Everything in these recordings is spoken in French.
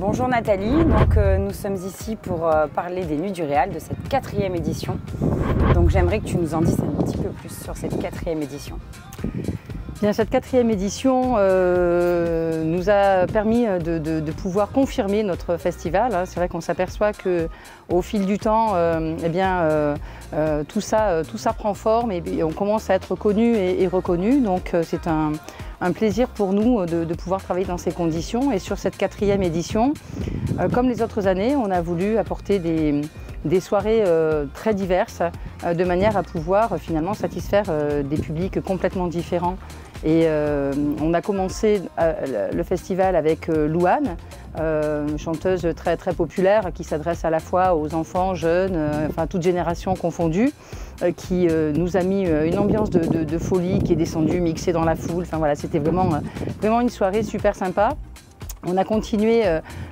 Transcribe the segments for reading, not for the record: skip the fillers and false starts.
Bonjour Nathalie, nous sommes ici pour parler des Nuits du Réal de cette 4e édition. Donc j'aimerais que tu nous en dises un petit peu plus sur cette 4e édition. Bien, cette 4e édition nous a permis de pouvoir confirmer notre festival. C'est vrai qu'on s'aperçoit qu'au fil du temps, tout ça prend forme et on commence à être connu et reconnu. Donc c'est un plaisir pour nous de pouvoir travailler dans ces conditions. Et sur cette 4e édition, comme les autres années, on a voulu apporter des soirées très diverses de manière à pouvoir finalement satisfaire des publics complètement différents. Et on a commencé le festival avec Louane, chanteuse très populaire qui s'adresse à la fois aux enfants, jeunes, enfin toutes générations confondues, qui nous a mis une ambiance de folie qui est descendue, mixée dans la foule. Enfin voilà, c'était vraiment une soirée super sympa. On a continué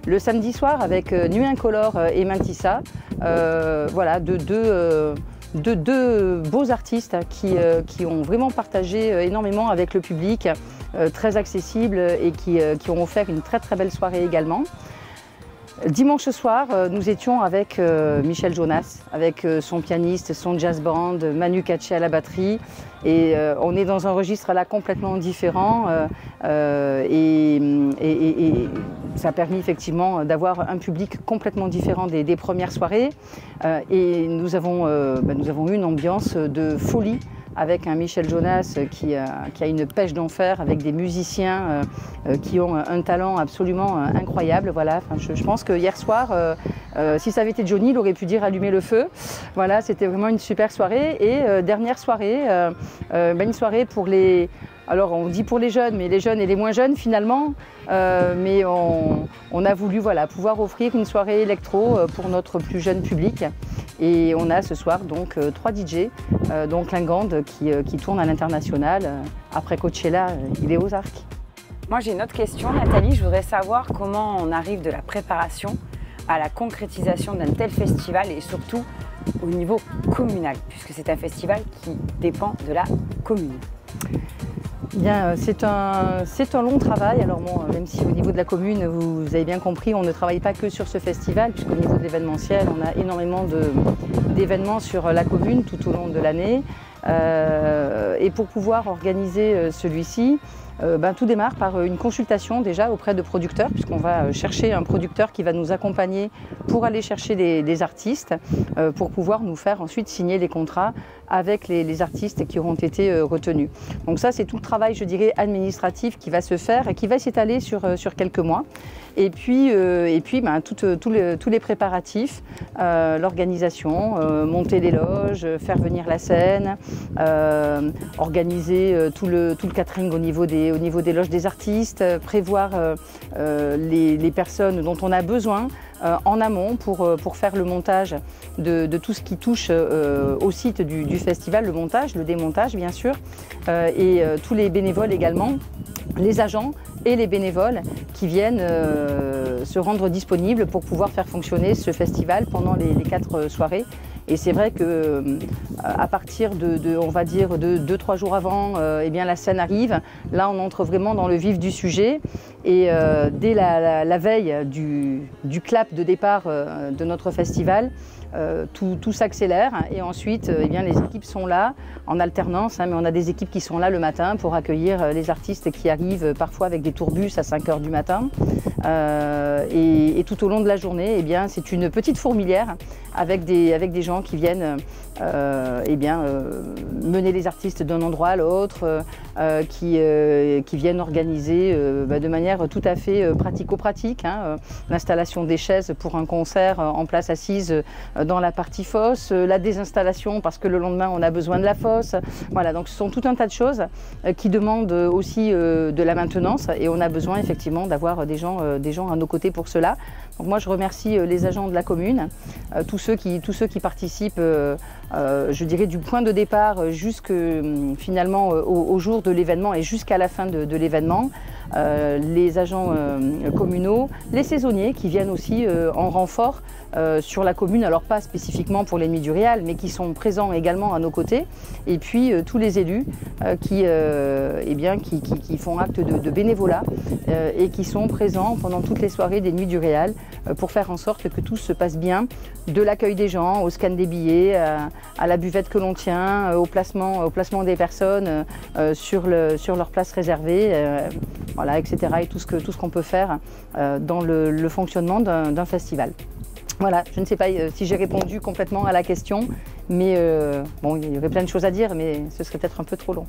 le samedi soir avec Nuit Incolore et Mantissa, voilà, de deux beaux artistes qui ont vraiment partagé énormément avec le public, très accessible et qui ont offert une très belle soirée également. Dimanche soir, nous étions avec Michel Jonas, avec son pianiste, son jazz band, Manu Katché à la batterie. Et on est dans un registre là complètement différent et ça a permis effectivement d'avoir un public complètement différent des premières soirées. Et nous avons eu une ambiance de folie avec un Michel Jonas qui a une pêche d'enfer, avec des musiciens qui ont un talent absolument incroyable. Voilà, enfin, je pense que hier soir, si ça avait été Johnny, il aurait pu dire allumer le feu. Voilà, c'était vraiment une super soirée. Et dernière soirée, une soirée pour les... Alors on dit pour les jeunes, mais les jeunes et les moins jeunes finalement. Mais on a voulu pouvoir offrir une soirée électro pour notre plus jeune public. Et on a ce soir donc 3 DJ, donc Lingande qui tourne à l'international. Après Coachella, il est aux Arcs. Moi j'ai une autre question Nathalie, je voudrais savoir comment on arrive de la préparation à la concrétisation d'un tel festival et surtout au niveau communal, puisque c'est un festival qui dépend de la commune. Bien, c'est un long travail. Alors bon, même si au niveau de la commune, vous avez bien compris, on ne travaille pas que sur ce festival, puisqu'au niveau de l'événementiel, on a énormément d'événements sur la commune tout au long de l'année. Et pour pouvoir organiser celui-ci, tout démarre par une consultation déjà auprès de producteurs, puisqu'on va chercher un producteur qui va nous accompagner pour aller chercher des artistes, pour pouvoir nous faire ensuite signer les contrats avec les artistes qui auront été retenus. Donc ça, c'est tout le travail, je dirais, administratif qui va se faire et qui va s'étaler sur quelques mois. Et puis tous les préparatifs, l'organisation, monter les loges, faire venir la scène, organiser tout le catering au niveau des loges des artistes, prévoir les personnes dont on a besoin en amont pour faire le montage de tout ce qui touche au site du festival, le montage, le démontage bien sûr, et tous les bénévoles également, les agents et les bénévoles qui viennent se rendre disponibles pour pouvoir faire fonctionner ce festival pendant les 4 soirées. Et c'est vrai que à partir on va dire de 2-3 jours avant, la scène arrive. Là, on entre vraiment dans le vif du sujet. Et dès la veille du clap de départ de notre festival, tout s'accélère. Et ensuite, les équipes sont là en alternance, mais on a des équipes qui sont là le matin pour accueillir les artistes qui arrivent parfois avec des tourbus à 5 h du matin. Et tout au long de la journée, c'est une petite fourmilière avec des gens qui viennent mener les artistes d'un endroit à l'autre, qui viennent organiser de manière tout à fait pratico-pratique, l'installation des chaises pour un concert en place assise dans la partie fosse, la désinstallation parce que le lendemain on a besoin de la fosse. Voilà, donc ce sont tout un tas de choses qui demandent aussi de la maintenance et on a besoin effectivement d'avoir des gens à nos côtés pour cela. Donc moi je remercie les agents de la commune, tous ceux qui participent, je dirais du point de départ jusqu'au finalement au jour de l'événement et jusqu'à la fin de l'événement. les agents communaux, les saisonniers qui viennent aussi en renfort sur la commune, alors pas spécifiquement pour les Nuits du Réal, mais qui sont présents également à nos côtés, et puis tous les élus qui font acte de bénévolat et qui sont présents pendant toutes les soirées des Nuits du Réal pour faire en sorte que tout se passe bien, de l'accueil des gens, au scan des billets, à la buvette que l'on tient, au placement des personnes sur leur place réservée, voilà, etc. et tout ce qu'on peut faire dans le fonctionnement d'un festival. Voilà, je ne sais pas si j'ai répondu complètement à la question, mais bon, il y aurait plein de choses à dire, mais ce serait peut-être un peu trop long.